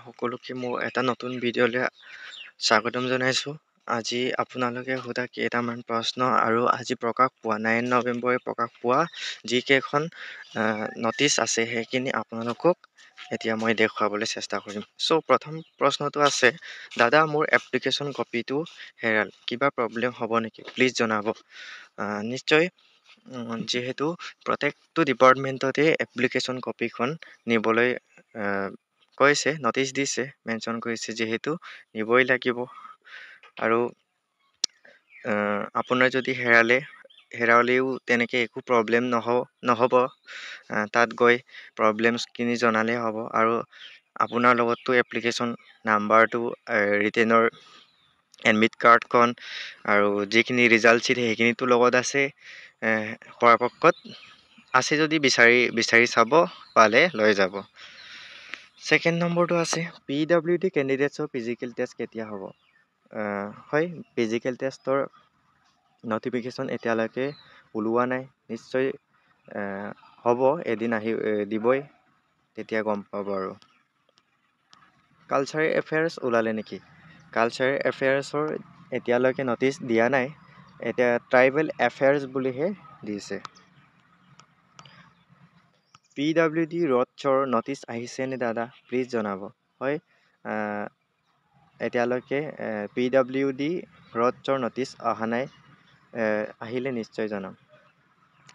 সকলোকে মোৰ এটা নতুন ভিডিঅ'লৈ স্বাগতম জনাইছোঁ। আজি আপোনালোকে সোধা কেইটামান প্ৰশ্ন আৰু আজি প্ৰকাশ পোৱা 9 নৱেম্বৰে প্ৰকাশ পোৱা যিকেইখন নটিচ আছে সেইখিনি আপোনালোকক এতিয়া মই দেখুৱাবলৈ চেষ্টা কৰিম। চ' প্ৰথম প্ৰশ্নটো আছে, দাদা মোৰ এপ্লিকেশ্যন কপিটো হেৰাল, কিবা প্ৰব্লেম হ'ব নেকি? প্লিজ জনাব। নিশ্চয়, যিহেতু প্ৰত্যেকটো ডিপাৰ্টমেণ্টতে এপ্লিকেশ্যন কপিখন নিবলৈ কৈছে, নটিচ দিছে, মেনশ্যন কৰিছে, যিহেতু নিবই লাগিব। আৰু আপোনাৰ যদি হেৰালেও তেনেকৈ একো প্ৰব্লেম নহ'ব। তাত গৈ প্ৰব্লেমছখিনি জনালেই হ'ব। আৰু আপোনাৰ লগততো এপ্লিকেশ্যন নাম্বাৰটো, ৰিটেনৰ এডমিট কাৰ্ডখন আৰু যিখিনি ৰিজাল্ট শ্বীট সেইখিনিতো লগত আছে। পৰাপক্ষত আছে যদি বিচাৰি চাব, পালে লৈ যাব। ছেকেণ্ড নম্বৰটো আছে, PWD কেণ্ডিডেটছৰ ফিজিকেল টেষ্ট কেতিয়া হ'ব? হয়, ফিজিকেল টেষ্টৰ নটিফিকেশ্যন এতিয়ালৈকে ওলোৱা নাই। নিশ্চয় হ'ব, এদিন দিবই, তেতিয়া গম পাব। আৰু কালচাৰেল এফেয়াৰ্ছ ওলালে নেকি? কালচাৰেল এফেয়াৰ্ছৰ এতিয়ালৈকে নটিচ দিয়া নাই, এতিয়া ট্ৰাইবেল এফেয়াৰ্ছ বুলিহে দিছে। PWD ৰডছৰ নটিচ আহিছেনে দাদা? প্লিজ জনাব। হয়, এতিয়ালৈকে PWD ৰডছৰ নটিচ অহা নাই, আহিলে নিশ্চয় জনাম।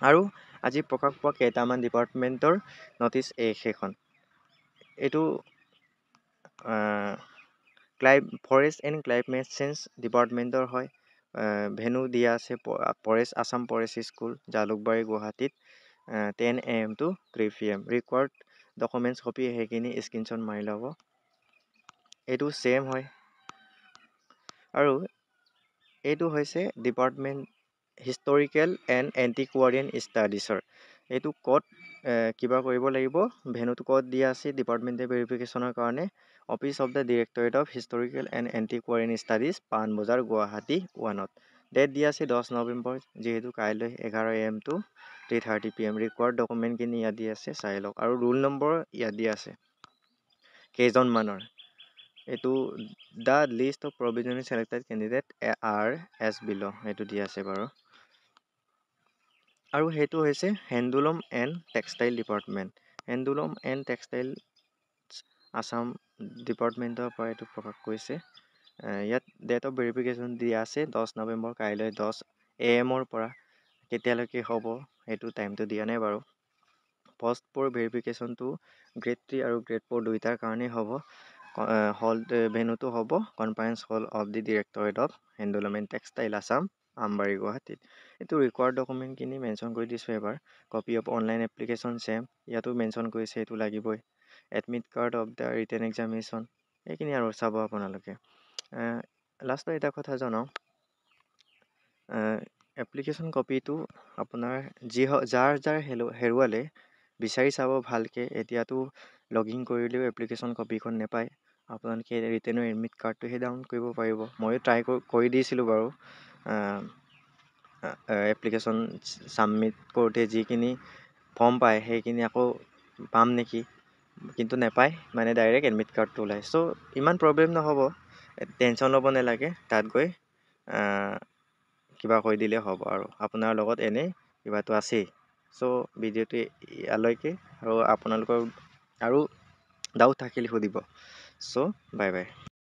আৰু আজি প্ৰকাশ পোৱা কেইটামান ডিপাৰ্টমেণ্টৰ নটিচ সেইখন। এইটো ফৰেষ্ট এণ্ড ক্লাইমেট চেঞ্জ ডিপাৰ্টমেণ্টৰ হয়। ভেনু দিয়া আছে আছাম ফৰেষ্ট স্কুল, জালুকবাৰী, গুৱাহাটীত 10 AM to 3 PM। Required documents copy সেইখিনি স্ক্ৰীনশ্বট মাৰি ল'ব। এইটো ছেম হয়। আৰু এইটো হৈছে ডিপাৰ্টমেণ্ট হিষ্টৰিকেল এণ্ড এণ্টিকুৱাৰিয়ান ষ্টাডিজৰ। এইটো ক'ত কিবা কৰিব লাগিব, ভেনুটো ক'ত দিয়া আছে ডিপাৰ্টমেণ্টে ভেৰিফিকেশ্যনৰ কাৰণে? Office of the directorate of historical and antiquarian studies, Panbazar, Guwahati 1ত। ডেট দিয়া আছে 10 নৱেম্বৰ, যিহেতু কাইলৈ 11 AM to 3:30 PM। ৰিকুৱাৰ্ড ডকুমেণ্টখিনি ইয়াত দিয়া আছে, চাই লওক। আৰু ৰোল নম্বৰ ইয়াত দিয়া আছে কেইজনমানৰ। এইটো the list of provisionally selected candidate আৰ এছ বিল', এইটো দিয়া আছে বাৰু। আৰু সেইটো হৈছে handloom and textile department. Handloom and textile Assam ডিপাৰ্টমেণ্টৰ পৰা এইটো প্ৰকাশ কৰিছে। ইয়াত ডেট অফ ভেৰিফিকেশ্যন দিয়া আছে 10 নৱেম্বৰ, কাইলৈ 10 AM পৰা। কেতিয়ালৈকে হ'ব সেইটো টাইমটো দিয়া নাই বাৰু। পষ্টৰ ভেৰিফিকেশ্যনটো গ্ৰেড 3 আৰু গ্ৰেড 4 দুইটাৰ কাৰণেই হ'ব। ভেনুটো হ'ব conference hall of the directorate of handloom and textile Assam, Ambari, গুৱাহাটীত। এইটো ৰিকুৱাৰ্ড ডকুমেণ্টখিনি মেনশ্যন কৰি দিছোঁ এবাৰ। Copy of online application same, ইয়াতো মেনশ্যন কৰিছে, এইটো লাগিবই। Admit card of the written examination, এইখিনি আৰু চাব আপোনালোকে। লাষ্টত এটা কথা জনাওঁ, এপ্লিকেশ্যন কপিটো আপোনাৰ যাৰ হেৰুৱালে বিচাৰি চাব ভালকৈ। এতিয়াতো লগ ইন কৰিলেও এপ্লিকেশ্যন কপিখন নাপায়। আপোনালোকে ৰিটেনৰ এডমিট কাৰ্ডটোহে ডাউনলোড কৰিব পাৰিব। ময়ো ট্ৰাই কৰি দিছিলোঁ বাৰু। এপ্লিকেশ্যন ছাবমিট কৰোঁতে যিখিনি ফৰ্ম পায় সেইখিনি আকৌ পাম নেকি, কিন্তু নাপায়, মানে ডাইৰেক্ট এডমিট কাৰ্ডটো ওলায়। চ' ইমান প্ৰব্লেম নহ'ব, টেনশ্যন ল'ব নালাগে। তাত গৈ কিবা কৰি দিলেই হ'ব। আৰু আপোনাৰ লগত এনেই কিবাটো আছেই। চ' ভিডিঅ'টো ইয়ালৈকে, আৰু আপোনালোকৰ আৰু ডাউট থাকিলে সুধিব। চ' বাই বাই।